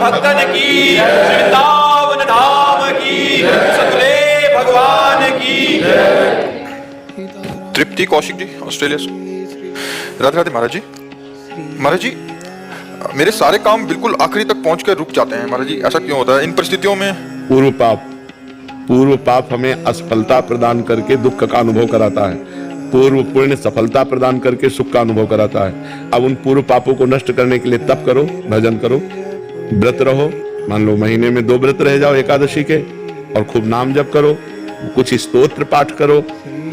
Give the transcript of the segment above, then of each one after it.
भक्तन की, वृंदावन धाम की, सतले भगवान की। तृप्ति कौशिक जी ऑस्ट्रेलिया से। राधे राधे महाराज जी। महाराज जी, मेरे सारे काम बिल्कुल आखिरी तक पहुंचकर रुक जाते हैं महाराज जी, ऐसा क्यों होता है इन परिस्थितियों में? पूर्व पाप हमें असफलता प्रदान करके दुख का अनुभव कराता है, पूर्व पुण्य सफलता प्रदान करके सुख का अनुभव कराता है। अब उन पूर्व पापों को नष्ट करने के लिए तप करो, भजन करो, व्रत रहो। मान लो महीने में 2 व्रत रह जाओ एकादशी के, और खूब नाम जप करो, कुछ स्तोत्र पाठ करो,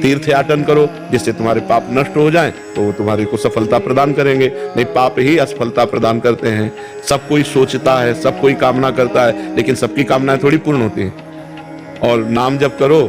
तीर्थ याटन करो, जिससे तुम्हारे पाप नष्ट हो जाएं, तो वो तुम्हारे को सफलता प्रदान करेंगे। नहीं, पाप ही असफलता प्रदान करते हैं। सब कोई सोचता है, सब कोई कामना करता है, लेकिन सबकी कामनाएं थोड़ी पूर्ण होती हैं। और नाम जप करो,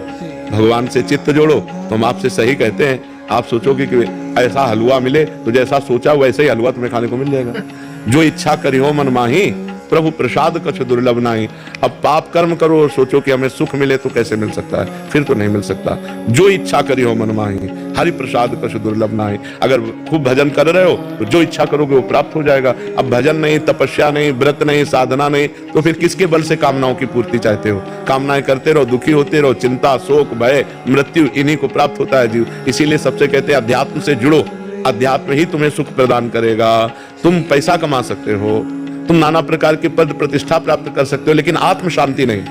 भगवान से चित्त जोड़ो, तो हम आपसे सही कहते हैं। आप सोचोगे कि ऐसा हलवा मिले, तो जैसा सोचा वैसे ही हलवा तुम्हें खाने को मिल जाएगा। जो इच्छा करी हो मन माही, प्रभु प्रसाद कछ दुर्लभ नाही। अब पाप कर्म करो और सोचो कि हमें सुख मिले, तो कैसे मिल सकता है? फिर तो नहीं मिल सकता। जो इच्छा करी हो मन माही, हरि प्रसाद कछ दुर्लभ नाही। अगर खूब भजन कर रहे हो तो जो इच्छा करोगे वो प्राप्त हो जाएगा। अब भजन नहीं, तपस्या नहीं, व्रत नहीं, साधना नहीं, तो फिर किसके बल से कामनाओं की पूर्ति चाहते हो? कामनाएं करते रहो, दुखी होते रहो, चिंता, शोक, भय, मृत्यु, इन्हीं को प्राप्त होता है जीव। इसीलिए सबसे कहते हैं अध्यात्म से जुड़ो, अध्यात्म ही तुम्हें सुख प्रदान करेगा। तुम पैसा कमा सकते हो, तुम नाना प्रकार के पद प्रतिष्ठा प्राप्त कर सकते हो, लेकिन आत्म शांति नहीं।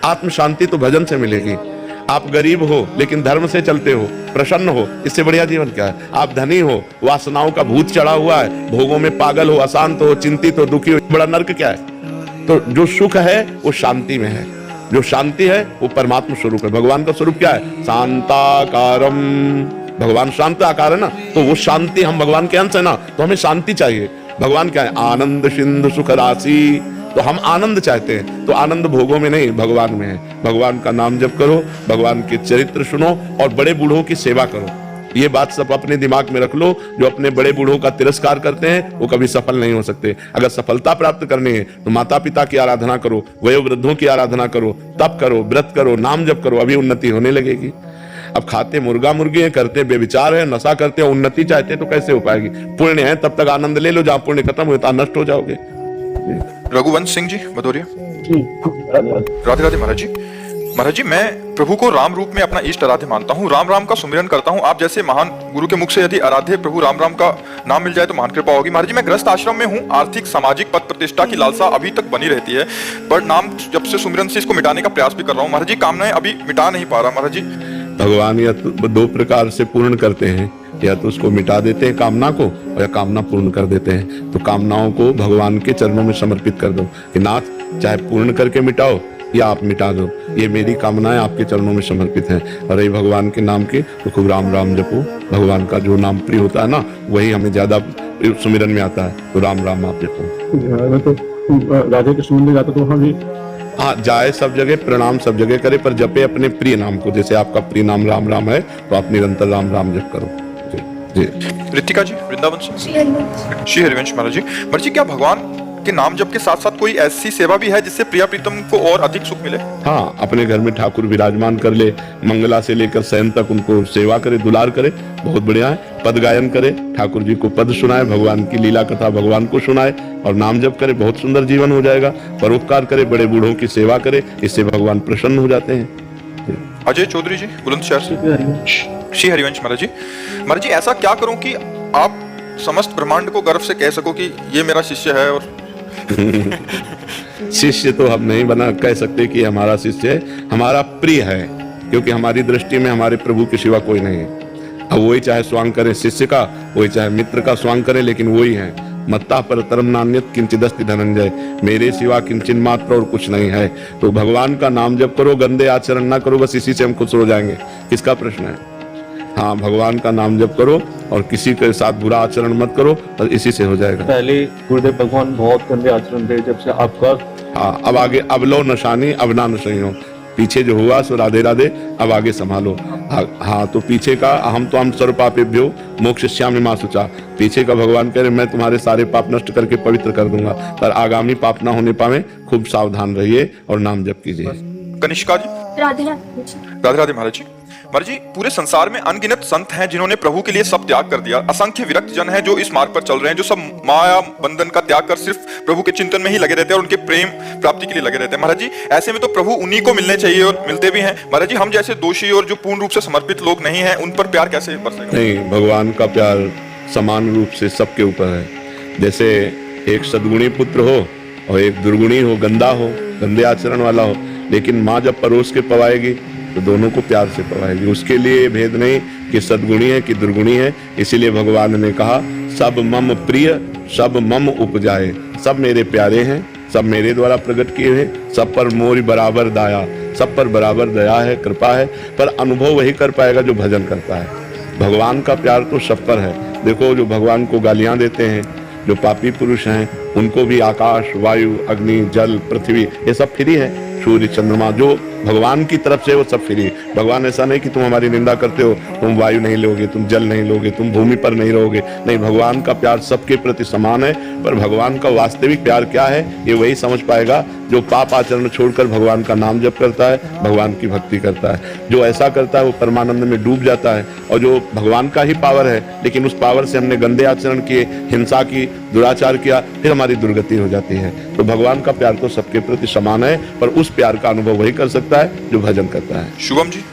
आत्म शांति तो भजन से मिलेगी। आप गरीब हो लेकिन धर्म से चलते हो, प्रसन्न हो, इससे बढ़िया जीवन क्या है? आप धनी हो, वासनाओं का भूत चढ़ा हुआ है, भोगों में पागल हो, अशांत हो, चिंतित हो, दुखी हो, बड़ा नर्क क्या है? तो जो सुख है वो शांति में है, जो शांति है वो परमात्मा स्वरूप है। भगवान का स्वरूप क्या है? शांताकारम। भगवान शांत आकार है ना, तो वो शांति, हम भगवान के अंश है ना, तो हमें शांति चाहिए। भगवान क्या है? आनंद सिंधु सुख राशि। तो हम आनंद चाहते हैं, तो आनंद भोगों में नहीं, भगवान में है। भगवान का नाम जप करो, भगवान के चरित्र सुनो और बड़े बूढ़ों की सेवा करो। ये बात सब अपने दिमाग में रख लो। जो अपने बड़े बूढ़ों का तिरस्कार करते हैं वो कभी सफल नहीं हो सकते। अगर सफलता प्राप्त करनी है तो माता पिता की आराधना करो, वयोवृद्धों की आराधना करो, तप करो, व्रत करो, नाम जप करो, अभी उन्नति होने लगेगी। अब खाते मुर्गा मुर्गी हैं, करते बेविचार है, नशा करते हैं, उन्नति चाहते हैं, तो कैसे हो पाएगी? पुण्य है तब तक आनंद ले लो, जहां पुण्य खत्म होता नष्ट हो जाओगे। रघुवंश सिंह जी भदौरिया। राधे राधे महाराज जी। महाराज जी, मैं प्रभु को राम रूप में अपना इष्ट आराध्य मानता हूँ, राम राम का सुमिरन करता हूँ। आप जैसे महान गुरु के मुख से यदि आराध्य प्रभु राम राम का नाम मिल जाए तो महान कृपा होगी। महाराज जी, मैं गृहस्थ आश्रम में हूँ, आर्थिक सामाजिक पद प्रतिष्ठा की लालसा अभी तक बनी रहती है, पर नाम जब से सुमिरन से इसको मिटाने का प्रयास भी कर रहा हूँ। महाराज जी, कामनाएं अभी मिटा नहीं पा रहा। महाराज जी, भगवान या तो 2 प्रकार से पूर्ण करते हैं, या तो उसको मिटा देते हैं कामना को, और या कामना पूर्ण कर देते हैं। तो कामनाओं को भगवान के चरणों में समर्पित कर दो कि नाथ, चाहे पूर्ण करके मिटाओ या आप मिटा दो, ये मेरी कामनाएं आपके चरणों में समर्पित हैं। और ये भगवान के नाम के तो खूब राम राम जपो। भगवान का जो नाम प्रिय होता है ना, वही हमें ज्यादा सुमिरन में आता है, तो राम राम आप जपो। तो राधे कृष्ण मंदिर जाते तो वहां भी हाँ, जाए सब जगह, प्रणाम सब जगह करे, पर जपे अपने प्रिय नाम को। जैसे आपका प्रिय नाम राम राम है, तो आप निरंतर राम राम जप करो। जी ऋतिका जी वृंदावन से। श्री हरिवंश महाराज जी। महाराज जी, क्या भगवान के नाम जप के साथ साथ कोई ऐसी सेवा भी है जिससे प्रिया प्रीतम को और अधिक सुख मिले? हाँ, अपने घर में ठाकुर विराजमान कर ले, मंगला से लेकर शयन तक उनको सेवा करे, दुलार करे, बहुत बढ़िया है। पद गायन करे, ठाकुर जी को पद सुनाए, भगवान की लीला कथा भगवान को सुनाए, और नाम जप करे, बहुत सुंदर जीवन हो जाएगा। परोपकार करे, बड़े बूढ़ों की सेवा करे, इससे भगवान प्रसन्न हो जाते हैं। अजय चौधरी जी बुलंदशहर से। श्री हरिवंश महाराज जी। महाराज जी, ऐसा क्या करूं कि आप समस्त ब्रह्मांड को गर्व से कह सको कि ये मेरा शिष्य है? और शिष्य तो हम नहीं बना कह सकते कि हमारा शिष्य है, हमारा प्रिय है, क्योंकि हमारी दृष्टि में हमारे प्रभु के सिवा कोई नहीं है। अब वही चाहे स्वांग करे शिष्य का, वही चाहे मित्र का स्वांग करे, लेकिन वही है। मत्ता पर तरम नान्यत किंचिदस्ति धनंजय, मेरे सिवा किंचन मात्र और कुछ नहीं है। तो भगवान का नाम जप करो, गंदे आचरण ना करो, बस इसी से हम खुश हो जाएंगे। किसका प्रश्न है? हाँ, भगवान का नाम जप करो और किसी के साथ बुरा आचरण मत करो, और इसी से हो जाएगा। पहले गुरुदेव भगवान बहुत गंदे आचरण थे, जब से आपका हाँ, अब आगे अब लो नशानी अब ना नशई हो। पीछे जो हुआ सो राधे राधे, अब आगे संभालो। हाँ, तो पीछे का हम तो हम सर्व पापेभ्यो मोक्षयिष्यामि मा शुचा, पीछे का भगवान कह रहे मैं तुम्हारे सारे पाप नष्ट करके पवित्र कर दूंगा, पर आगामी पाप ना होने पावे, खूब सावधान रहिए और नाम जप कीजिए। कनिष्का जी। राधे राधे राधे महाराज जी। महाराज जी, पूरे संसार में अनगिनत संत हैं जिन्होंने प्रभु के लिए सब त्याग कर दिया। असंख्य विरक्त जन हैं जो इस मार्ग पर चल रहे हैं, जो सब माया बंधन का त्याग कर सिर्फ प्रभु के चिंतन में ही लगे रहते हैं और उनके प्रेम प्राप्ति के लिए लगे रहते हैं। महाराज जी, ऐसे में तो प्रभु उन्हीं को मिलने चाहिए और मिलते भी हैं। महाराज जी, हम जैसे दोषी और जो पूर्ण रूप से समर्पित लोग नहीं हैं, उन पर प्यार कैसे बरसेगा? नहीं, भगवान का प्यार समान रूप से सबके ऊपर है। जैसे एक सद्गुणी पुत्र हो और एक दुर्गुणी हो, गंदा हो, गंदे आचरण वाला हो, लेकिन माँ जब परोस के पवाएगी तो दोनों को प्यार से पवाएगी। उसके लिए भेद नहीं कि सद्गुणी है कि दुर्गुणी है। इसीलिए भगवान ने कहा सब मम प्रिय सब मम उपजाए, सब मेरे प्यारे हैं, सब मेरे द्वारा प्रकट किए हैं, सब पर मोरी बराबर दया, सब पर बराबर दया है, कृपा है। पर अनुभव वही कर पाएगा जो भजन करता है। भगवान का प्यार तो सब पर है। देखो, जो भगवान को गालियां देते हैं, जो पापी पुरुष हैं, उनको भी आकाश, वायु, अग्नि, जल, पृथ्वी ये सब फ्री है। सूर्य, चंद्रमा जो भगवान की तरफ से वो सब फ्री। भगवान ऐसा नहीं कि तुम हमारी निंदा करते हो, तुम वायु नहीं लोगे, तुम जल नहीं लोगे, तुम भूमि पर नहीं रहोगे। नहीं, भगवान का प्यार सबके प्रति समान है। पर भगवान का वास्तविक प्यार क्या है ये वही समझ पाएगा जो पाप आचरण छोड़कर भगवान का नाम जप करता है, भगवान की भक्ति करता है। जो ऐसा करता है वो परमानंद में डूब जाता है। और जो भगवान का ही पावर है, लेकिन उस पावर से हमने गंदे आचरण किए, हिंसा की, दुराचार किया, फिर हमारी दुर्गति हो जाती है। तो भगवान का प्यार तो सबके प्रति समान है, पर उस प्यार का अनुभव वही कर सकता है जो भजन करता है। शुभम जी।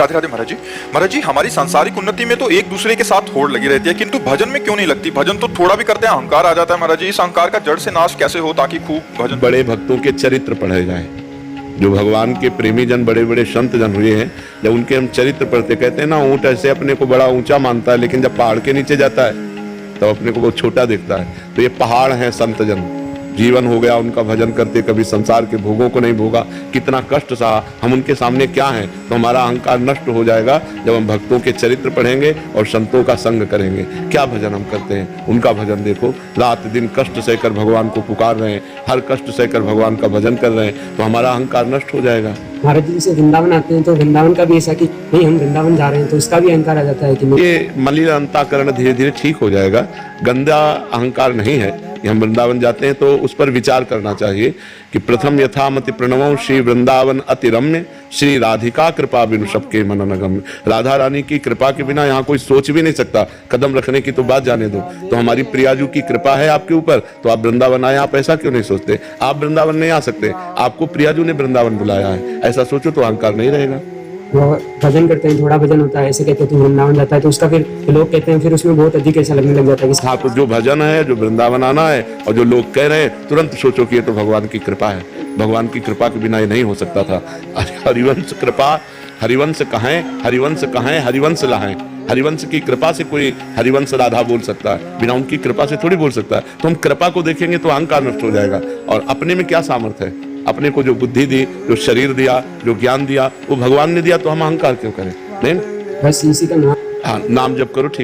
राधे राधे महाराज जी। महाराज जी, हमारी सांसारिक उन्नति में तो एक दूसरे के साथ होड़ लगी रहती है, किंतु भजन में क्यों नहीं लगती? भजन तो थोड़ा भी करते हैं अहंकार आ जाता है। महाराज जी, इस अहंकार का जड़ से नाश कैसे हो ताकि खूब भजन? बड़े भक्तों के चरित्र पढ़े जाए। जो भगवान के प्रेमी जन, बड़े बड़े संत जन हुए हैं, जब उनके हम चरित्र पढ़ते, कहते हैं ना, ऊंट ऐसे अपने को बड़ा ऊंचा मानता है, लेकिन जब पहाड़ के नीचे जाता है तो अपने को बहुत छोटा दिखता है। तो ये पहाड़ है संत जन। जीवन हो गया उनका भजन करते, कभी संसार के भोगों को नहीं भोगा, कितना कष्ट सहा। हम उनके सामने क्या हैं? तो हमारा अहंकार नष्ट हो जाएगा जब हम भक्तों के चरित्र पढ़ेंगे और संतों का संग करेंगे। क्या भजन हम करते हैं, उनका भजन देखो। रात दिन कष्ट सहकर भगवान को पुकार रहे हैं, हर कष्ट सहकर भगवान का भजन कर रहे हैं, तो हमारा अहंकार नष्ट हो जाएगा। महाराज जी, जैसे वृंदावन आते हैं तो वृंदावन का भी ऐसा कि नहीं हम वृंदावन जा रहे हैं, तो उसका भी अहंकार आ जाता है कि ये मलिन अंतःकरण धीरे धीरे ठीक हो जाएगा। गंदा अहंकार नहीं है। हम वृंदावन जाते हैं तो उस पर विचार करना चाहिए कि प्रथम यथामति प्रणवं श्री वृंदावन अति रम्य, श्री राधिका कृपा बिनु सबके मन नगम्य। राधा रानी की कृपा के बिना यहाँ कोई सोच भी नहीं सकता। कदम रखने की तो बात जाने दो। तो हमारी प्रियाजू की कृपा है आपके ऊपर, तो आप वृंदावन आए। आप ऐसा क्यों नहीं सोचते? आप वृंदावन नहीं आ सकते, आपको प्रियाजू ने वृंदावन बुलाया है, ऐसा सोचो तो अहंकार नहीं रहेगा। वो भजन करते हैं, थोड़ा भजन होता है, ऐसे कहते हैं तू वृंदावन जाता है, तो उसका फिर लोग कहते हैं फिर उसमें बहुत अधिक ऐसा लगने लग जाता है कि हाँ, तो जो भजन है, जो वृंदावन आना है, और जो लोग कह रहे हैं, तुरंत सोचो कि ये तो भगवान की कृपा है। भगवान की कृपा के बिना ये नहीं हो सकता था। हरिवंश कृपा, हरिवंश कहें, हरिवंश कहें, हरिवंश लाएं। हरिवंश की कृपा से कोई हरिवंश राधा बोल सकता है, बिना उनकी कृपा से थोड़ी बोल सकता है। तो हम कृपा को देखेंगे तो अहंकार नष्ट हो जाएगा। और अपने में क्या सामर्थ्य है? अपने को जो बुद्धि दी, जो शरीर दिया, जो ज्ञान दिया, वो भगवान ने दिया, तो हम अहंकार क्यों करें? नहीं, बस इसी का नाम हाँ, नाम जप करो, ठीक।